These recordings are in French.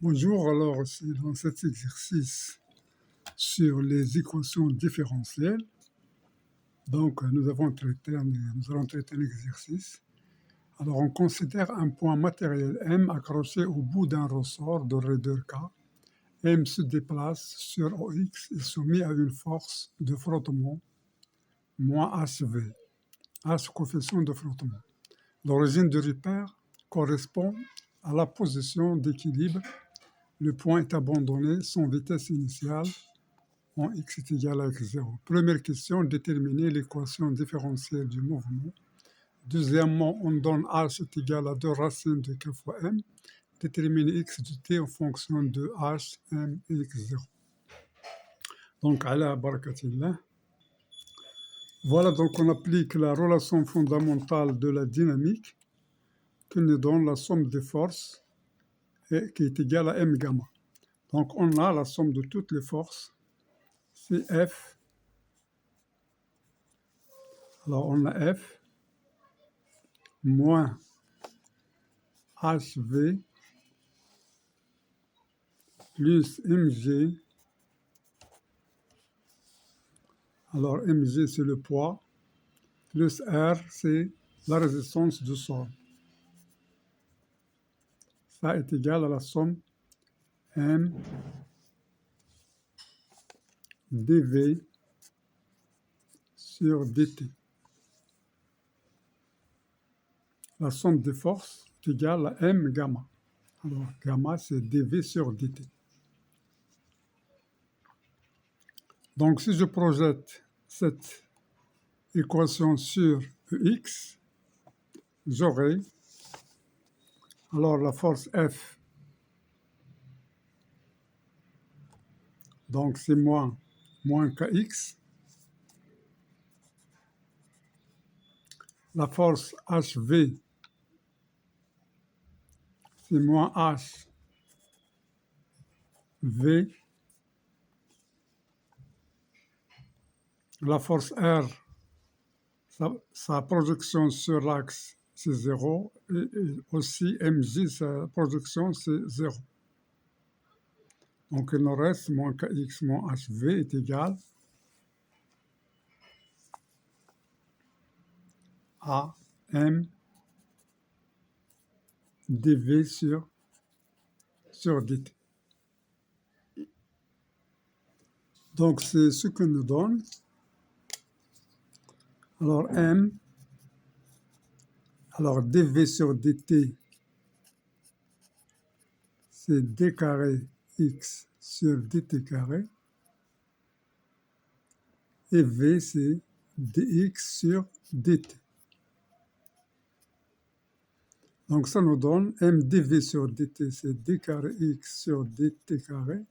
Bonjour, alors c'est dans cet exercice sur les équations différentielles. Donc nous allons traiter un exercice. Alors on considère un point matériel M accroché au bout d'un ressort de raideur K. M se déplace sur OX et soumis à une force de frottement moins HV, H coefficient de frottement. L'origine du repère correspond à la position d'équilibre. Le point est abandonné sans vitesse initiale en x est égal à x0. Première question, déterminer l'équation différentielle du mouvement. Deuxièmement, on donne h est égal à 2 racines de k fois m. Déterminer x de t en fonction de h, m et x0. Donc, ala barakatillah. Voilà, donc on applique la relation fondamentale de la dynamique qui nous donne la somme des forces et qui est égale à m gamma. Donc on a la somme de toutes les forces, c'est F. Alors on a F moins HV plus mg. Alors mg c'est le poids, plus R c'est la résistance du sol. Ça est égal à la somme m dv sur dt. La somme des forces est égale à m gamma. Alors gamma c'est dv sur dt. Donc si je projette cette équation sur X, j'aurai alors la force F, donc c'est moins kx. La force HV, c'est moins HV. La force R, sa projection sur l'axe, c'est 0. Et aussi mj, sa projection, c'est 0. Donc il nous reste moins kx moins hv est égal à m dv sur dt. Donc c'est ce que nous donne. Alors m, alors dv sur dt, c'est d carré x sur dt carré. Et v, c'est dx sur dt. Donc ça nous donne m dv sur dt, c'est d carré x sur dt carré,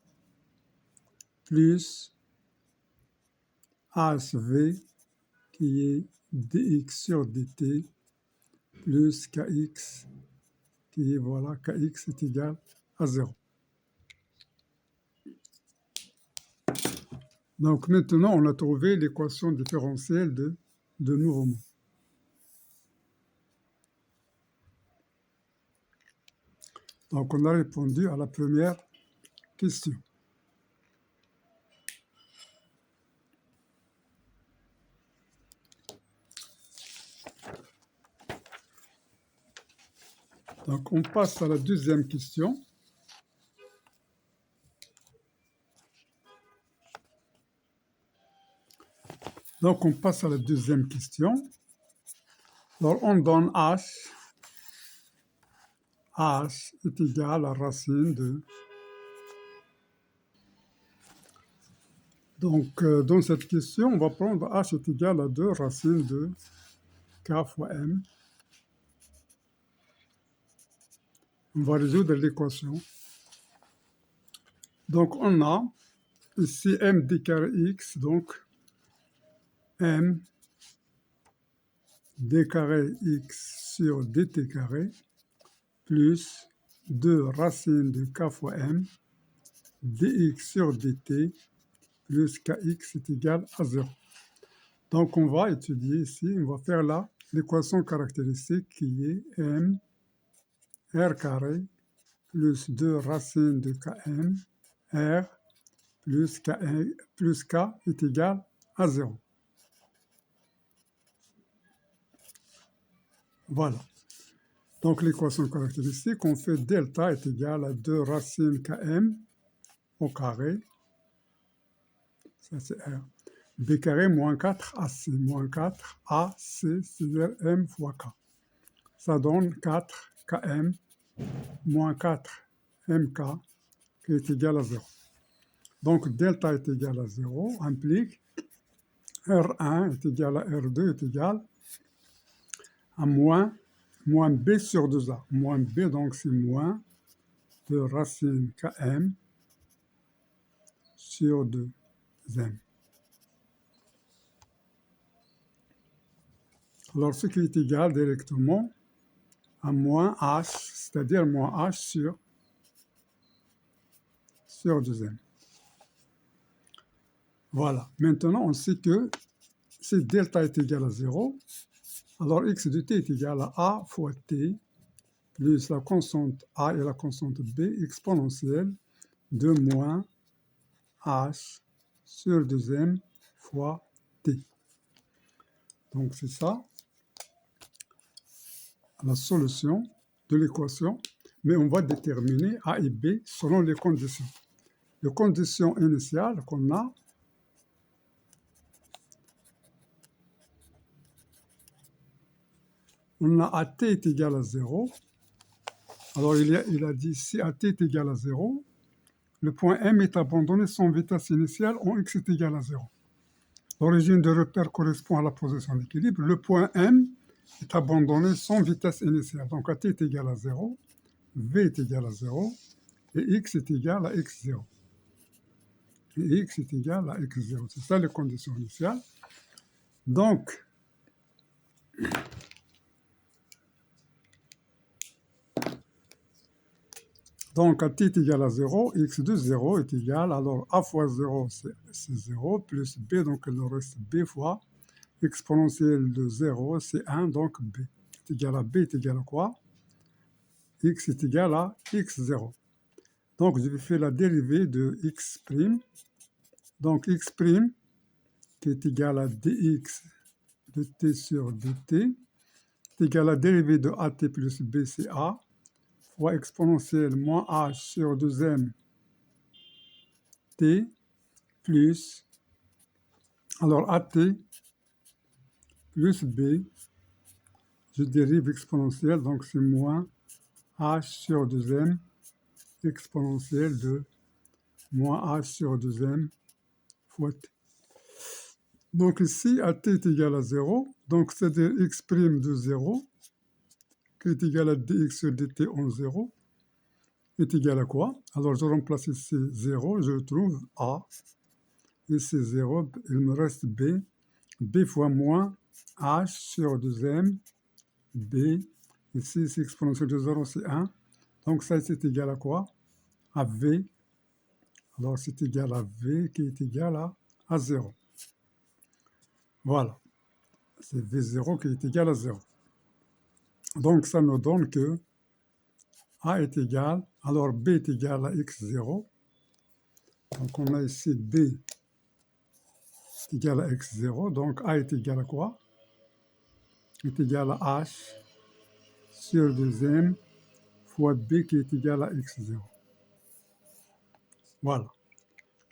plus hv, qui est dx sur dt, plus kx, qui est, voilà, kx est égal à 0. Donc maintenant, on a trouvé l'équation différentielle de mouvement. Donc on a répondu à la première question. Donc on passe à la deuxième question. Donc on passe à la deuxième question. Alors on donne h est égal à racine de... Donc dans cette question, on va prendre h est égal à 2 racines de k fois m. On va résoudre l'équation. Donc on a ici m d carré x, donc m d carré x sur dt carré, plus 2 racines de k fois m, dx sur dt, plus kx est égal à 0. Donc on va étudier ici, on va faire l'équation caractéristique qui est m r carré plus 2 racine de km, R plus K est égal à 0. Voilà. Donc l'équation caractéristique, on fait delta est égal à 2 racine km au carré, ça c'est R, B carré moins 4 AC, moins 4 AC, c'est-à-dire M fois K. Ça donne 4 km moins 4 MK qui est égal à 0. Donc delta est égal à 0 implique R1 est égal à R2 est égal à moins B sur 2A. Moins B, donc c'est moins de racine Km sur 2M. Alors ce qui est égal directement à moins H, c'est-à-dire moins H sur 2M. Voilà. Maintenant, on sait que si delta est égal à 0, alors x de t est égal à a fois t plus la constante a et la constante b exponentielle de moins h sur 2m fois t. Donc c'est ça la solution de l'équation, mais on va déterminer a et b selon les conditions. Les conditions initiales qu'on a, on a AT est égal à 0. Alors il a dit si AT est égal à 0, le point M est abandonné sans vitesse initiale en x est égal à 0. L'origine de repère correspond à la position d'équilibre. Le point M est abandonné sans vitesse initiale. Donc AT est égal à 0, V est égal à 0 et x est égal à x0. Et x est égal à x0. C'est ça les conditions initiales. Donc, à t est égal à 0, x de 0 est égal, alors a fois 0 c'est 0, plus b, donc il nous reste b fois exponentielle de 0, c'est 1, donc b est égal à b est égal à quoi? X est égal à x0. Donc je vais faire la dérivée de x', donc x' qui est égal à dx de t sur dt, est égal à la dérivée de at plus b, c'est a, fois exponentielle moins h sur 2m t plus, alors at plus b, je dérive exponentielle, donc c'est moins h sur 2m exponentielle de moins h sur 2m fois t. Donc ici, at est égal à 0, donc c'est-à-dire x' de 0, qui est égal à dx sur dt en 0, est égal à quoi? Alors je remplace ici 0, je trouve a, ici 0, il me reste b, b fois moins h sur 2m, b, ici c'est exponentielle de 0, c'est 1, donc ça c'est égal à quoi? À v, alors c'est égal à v qui est égal à 0. Voilà, c'est v0 qui est égal à 0. Donc ça nous donne que a est égal, alors b est égal à x0, donc on a ici b est égal à x0, donc a est égal à quoi? Est égal à h sur 2m fois b qui est égal à x0. Voilà.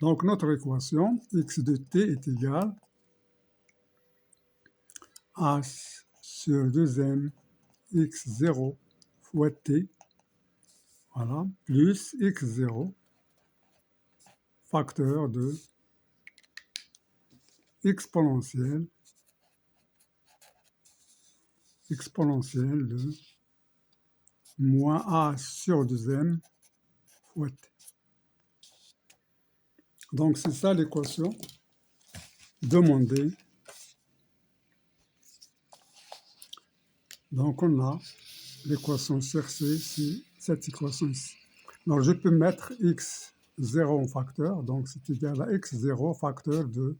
Donc notre équation, x de t est égal à h sur 2m x0 fois t, voilà, plus x0, facteur de exponentielle de moins h sur 2m fois t. Donc c'est ça l'équation demandée. Donc on a l'équation cherchée, c'est cette équation ici. Alors je peux mettre x0 en facteur, donc c'est égal à x0 facteur de